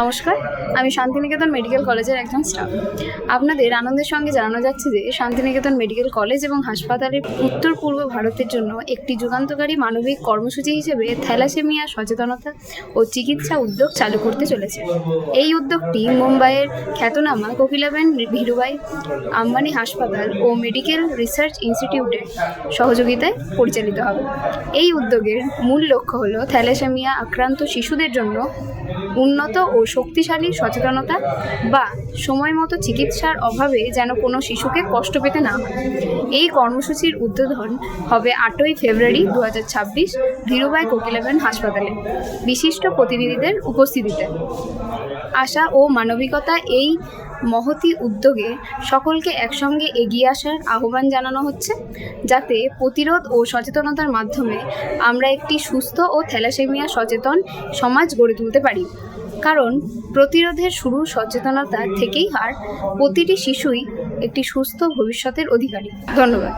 নমস্কার, আমি শান্তিনিকেতন মেডিকেল কলেজের একজন স্টাফ। আপনাদের আনন্দের সঙ্গে জানানো যাচ্ছে যে শান্তিনিকেতন মেডিকেল কলেজ এবং হাসপাতালের উত্তর পূর্ব ভারতের জন্য একটি যুগান্তকারী মানবিক কর্মসূচি হিসেবে থ্যালাসেমিয়া সচেতনতা ও চিকিৎসা উদ্যোগ চালু করতে চলেছে। এই উদ্যোগটি মুম্বাইয়ের খ্যাতনামা কোকিলাবেন ধীরুভাই আম্বানি হাসপাতাল ও মেডিকেল রিসার্চ ইনস্টিটিউটের সহযোগিতায় পরিচালিত হবে। এই উদ্যোগের মূল লক্ষ্য হল থ্যালাসেমিয়া আক্রান্ত শিশুদের জন্য উন্নত ও শক্তিশালী সচেতনতা বা সময়মতো চিকিৎসার অভাবে যেন কোনো শিশুকে কষ্ট পেতে না হয়। এই কর্মসূচির উদ্বোধন হবে 8ই ফেব্রুয়ারি 2026 ধীরুভাই কোকিলাবেন হাসপাতালে বিশিষ্ট প্রতিনিধিদের উপস্থিতিতে। আশা ও মানবিকতা এই মহতী উদ্যোগে সকলকে একসঙ্গে এগিয়ে আসার আহ্বান জানানো হচ্ছে, যাতে প্রতিরোধ ও সচেতনতার মাধ্যমে আমরা একটি সুস্থ ও থ্যালাসেমিয়া সচেতন সমাজ গড়ে তুলতে পারি। কারণ প্রতিরোধের শুরু সচেতনতা থেকেই, আর প্রতিটি শিশুই একটি সুস্থ ভবিষ্যতের অধিকারী। ধন্যবাদ।